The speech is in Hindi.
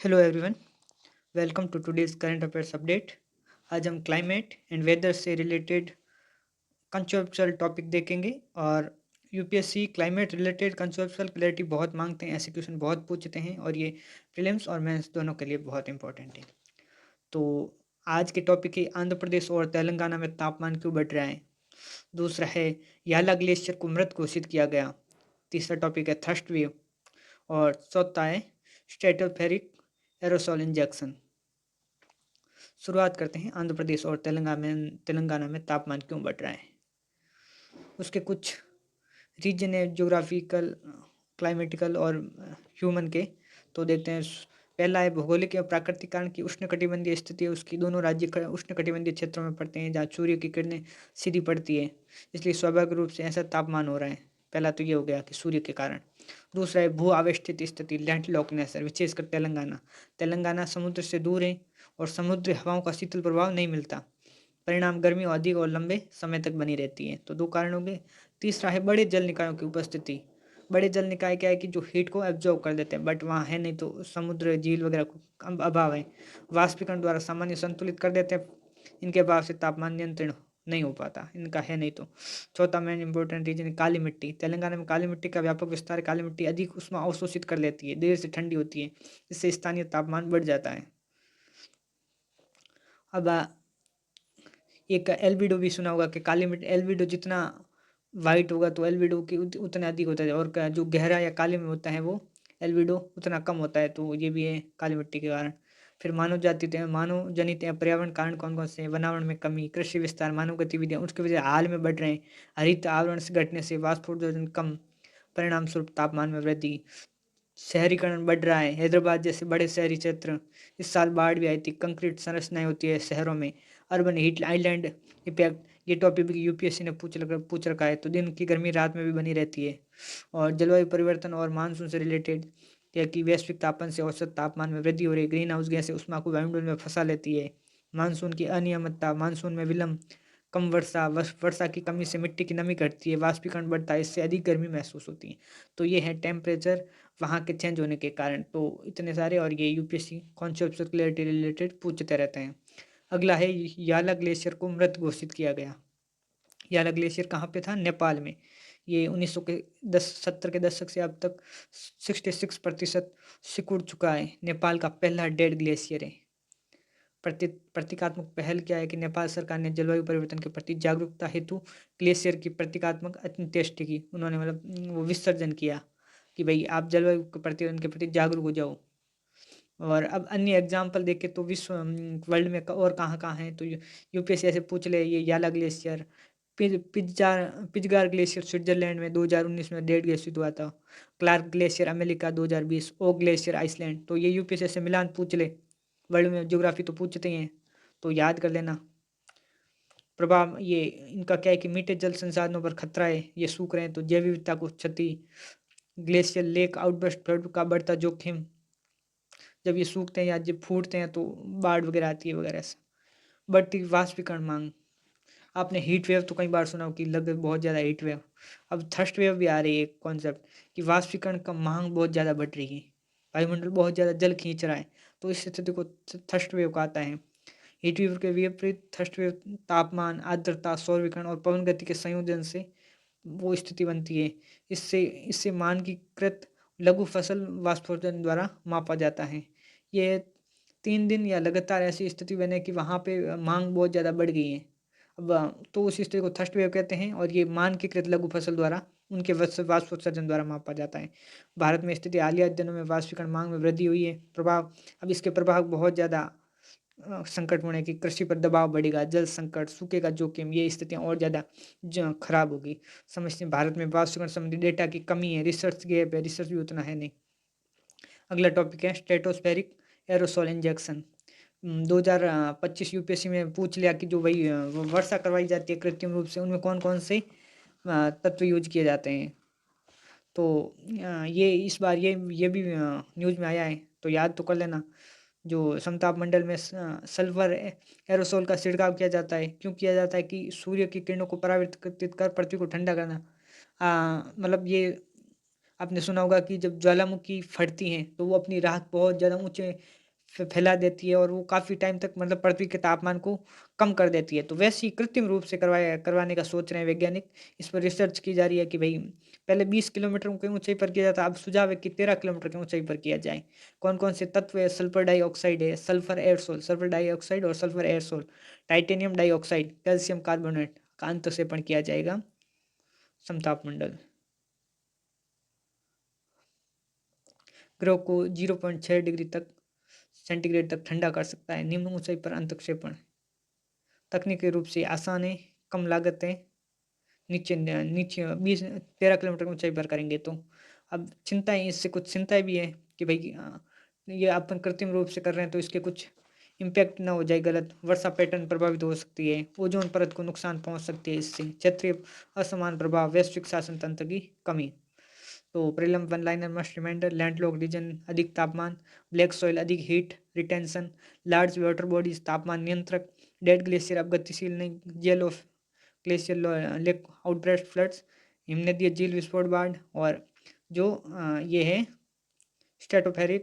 Hello everyone, welcome to today's current affairs update. आज हम क्लाइमेट एंड वेदर से रिलेटेड कंसेप्चुअल टॉपिक देखेंगे। और UPSC climate related conceptual clarity बहुत मांगते हैं, ऐसे क्वेश्चन बहुत पूछते हैं और ये प्रीलिम्स और मेंस दोनों के लिए बहुत इंपॉर्टेंट है। तो आज के टॉपिक है आंध्र प्रदेश और तेलंगाना में तापमान क्यों बढ़ रहा है। दूसरा है याला ग्लेशियर को मृत घोषित किया गया। तीसरा टॉपिक है थर्स्ट वेव। और चौथा है स्ट्रेटोस्फेरिक एरोसोल इंजेक्शन। शुरुआत करते हैं आंध्र प्रदेश और तेलंगाना में तापमान क्यों बढ़ रहा है। उसके कुछ रीजन है, ज्योग्राफिकल, क्लाइमेटिकल और ह्यूमन के। तो देखते हैं। पहला है भौगोलिक या प्राकृतिक कारण की उष्णकटिबंधीय स्थिति है उसकी। दोनों राज्य उष्णकटिबंधीय क्षेत्रों में पड़ते हैं जहाँ सूर्य की किरणें सीधी पड़ती है, इसलिए स्वाभाविक रूप से ऐसा तापमान हो रहा है। पहला तो ये हो गया कि सूर्य के कारण। दूसरा है भू आवेष्टित स्थिति, लैंडलॉकनेस, विशेषकर तेलंगाना। तेलंगाना समुद्र से दूर है और समुद्री हवाओं का शीतल प्रभाव नहीं मिलता। परिणाम गर्मी अधिक और लंबे समय तक बनी रहती है। तो दो कारण हो गए। तीसरा है बड़े जल निकायों की उपस्थिति। बड़े जल निकाय क्या है कि जो हीट को एब्जॉर्ब कर देते हैं, बट वहाँ है नहीं, तो समुद्र झील वगैरह को अभाव है। वाष्पीकरण द्वारा सामान्य संतुलित कर देते हैं, इनके अभाव से तापमान नियंत्रण नहीं हो पाता, इनका है नहीं। तो चौथा मेन इंपॉर्टेंट रीजन है काली मिट्टी। तेलंगाना में काली मिट्टी का व्यापक विस्तार है। काली मिट्टी अधिक उष्मा अवशोषित कर लेती है, देर से ठंडी होती है, इससे स्थानीय तापमान बढ़ जाता है। अब एक एल्बिडो भी सुना होगा कि काली मिट्टी एल्बिडो जितना वाइट होगा तो एल्बिडो की उतना अधिक होता है, और जो गहरा या काले में होता है वो एल्बिडो उतना कम होता है। तो ये भी है काली मिट्टी के कारण। फिर मानव जनित या पर्यावरण कारण कौन कौन से हैं। वनावरण में कमी, कृषि विस्तार, मानव गतिविधियाँ उसकी वजह हाल में बढ़ रहे हैं। हरित आवरण से घटने से वाष्पोत्सर्जन कम, परिणाम स्वरूप तापमान में वृद्धि। शहरीकरण बढ़ रहा है। हैदराबाद जैसे बड़े शहरी क्षेत्र, इस साल बाढ़ भी आई थी। कंक्रीट संरचनाएं होती है शहरों में। अर्बन हीट आइलैंड इफेक्ट, ये टॉपिक भी यूपीएससी ने पूछ रखा है। तो दिन की गर्मी रात में भी बनी रहती है। और जलवायु परिवर्तन और मानसून से रिलेटेड, या कि वैश्विक तापमान से औसत तापमान में वृद्धि हो रही है। ग्रीन हाउस गैसें उष्मा को वायुमंडल में फंसा लेती है। मानसून की अनियमितता, मानसून में विलंब, कम वर्षा, वर्षा की कमी से मिट्टी की नमी घटती है, वाष्पीकरण बढ़ता है, इससे अधिक गर्मी महसूस होती है। तो ये है टेम्परेचर वहाँ के चेंज होने के कारण। तो इतने सारे, और ये यूपीएससी कॉन्सेप्ट क्लैरिटी रिलेटेड पूछते रहते हैं। अगला है याला ग्लेशियर को मृत घोषित किया गया। याला ग्लेशियर कहाँ पे था? नेपाल में। ये 1900 के 70 के दशक से अब तक 66% सिकुड़ चुका है। नेपाल का पहला डेड ग्लेशियर है। प्रतीकात्मक पहल क्या है कि नेपाल सरकार ने जलवायु परिवर्तन के प्रति जागरूकता हेतु ग्लेशियर की प्रतीकात्मक अंत्येष्टि की। उन्होंने मतलब वो विसर्जन किया कि भाई आप जलवायु के प्रति, उनके प्रति जागरूक हो जाओ। और अब अन्य एग्जाम्पल देखे तो विश्व वर्ल्ड में और कहाँ कहाँ हैं। तो यूपीएससी ऐसे पूछ ले, ये याला ग्लेशियर, पिजगार ग्लेशियर स्विट्जरलैंड में 2019 में डेड ग्लेशियर हुआ था। क्लार्क ग्लेशियर अमेरिका 2020, ओ ग्लेशियर आइसलैंड। तो ये यूपीएससी से मिलान पूछ ले। वर्ल्ड में ज्योग्राफी तो पूछते ही हैं, तो याद कर लेना। प्रभाव ये इनका क्या है कि मीठे जल संसाधनों पर खतरा है, ये सूख रहे हैं तो जैव विविधता को क्षति। ग्लेशियर लेक आउटबर्स्ट फ्लड का बढ़ता जोखिम, जब ये सूखते हैं या जब फूटते हैं तो बाढ़ वगैरह आती है वगैरह से। बढ़ती वाष्पीकरण मांग, आपने हीट वेव तो कई बार सुना हो कि लग बहुत ज़्यादा हीट वेव। अब थर्स्ट वेव भी आ रही है, एक कॉन्सेप्ट कि वाष्पीकरण का मांग बहुत ज़्यादा बढ़ रही है, वायुमंडल बहुत ज़्यादा जल खींच रहा है, तो इस स्थिति को थर्स्ट वेव कहता है। हीट वेव के विपरीत थर्स्ट वेव तापमान, आर्द्रता, सौर विकिरण और पवन गति के संयोजन से वो स्थिति बनती है। इससे इससे मानकीकृत लघु फसल वाष्पोत्सर्जन द्वारा मापा जाता है। ये 3 दिन या लगातार ऐसी स्थिति बने कि वहाँ पे मांग बहुत ज़्यादा बढ़ गई है। अब तो उस स्थिति को थर्स्ट वेव कहते हैं, और ये मानकीकृत लघु फसल द्वारा उनके वाष्पोत्सर्जन द्वारा मापा जाता है। भारत में स्थिति हालिया दिनों में वाष्पीकरण मांग में वृद्धि हुई है। प्रभाव, अब इसके प्रभाव बहुत ज़्यादा संकट होने की, कृषि पर दबाव बढ़ेगा, जल संकट, सूखे का जोखिम, ये स्थितियाँ और ज़्यादा खराब होगी। समझते हैं भारत में वाष्पीकरण संबंधी डेटा की कमी है, रिसर्च गैप है, रिसर्च भी उतना है नहीं। अगला टॉपिक है स्ट्रेटोस्फेरिक एरोसोल इंजेक्शन। 2025 यूपीएससी में पूछ लिया कि जो वही वर्षा करवाई जाती है कृत्रिम रूप से, उनमें कौन कौन से तत्व यूज किए जाते हैं। तो ये इस बार ये भी न्यूज में आया है, तो याद तो कर लेना। जो समताप मंडल में सल्फर एरोसोल का छिड़काव किया जाता है, क्यों किया जाता है कि सूर्य की किरणों को परावर्तित कर पृथ्वी को ठंडा करना। मतलब ये आपने सुना होगा कि जब ज्वालामुखी फटती हैं तो वो अपनी राख बहुत ज़्यादा ऊँचे फैला देती है और वो काफ़ी टाइम तक मतलब पृथ्वी के तापमान को कम कर देती है। तो वैसे ही कृत्रिम रूप से करवाने का सोच रहे हैं वैज्ञानिक। इस पर रिसर्च की जा रही है कि भई पहले 20 किलोमीटर की ऊँचाई पर किया जाता, अब सुझाव है कि 13 किलोमीटर की ऊँचाई पर किया जाए। कौन-कौन से तत्व है? सल्फर डाइऑक्साइड है, सल्फर एयरसोल, सल्फर डाइऑक्साइड और sulphur aerosol, titanium dioxide, calcium carbonate का अंतःक्षेपण किया जाएगा समताप मंडल। ग्रह को 0.6 डिग्री तक सेंटीग्रेड तक ठंडा कर सकता है। निम्न ऊंचाई पर अंतःक्षेपण तकनीकी रूप से आसान है, कम लागत है। नीचे नीचे 20-13 किलोमीटर की ऊंचाई पर करेंगे तो अब चिंताएं, इससे कुछ चिंताएं भी है कि भाई ये अपन कृत्रिम रूप से कर रहे हैं तो इसके कुछ इम्पैक्ट ना हो जाए गलत, वर्षा पैटर्न प्रभावित हो सकती है, ओजोन परत को नुकसान पहुंच सकती है, इससे क्षेत्रीय असमान प्रभाव, वैश्विक शासन तंत्र की कमी। तो prelim one liner must reminder, landlock region अधिक तापमान, ब्लैक सॉइल अधिक heat retention, large water bodies तापमान नियंत्रक, डेड ग्लेशियर अब गतिशील नहीं, GLOF glacier lake outburst floods, हिमनदीय झील विस्फोट बाढ़, और जो ये है स्ट्रेटोफेरिक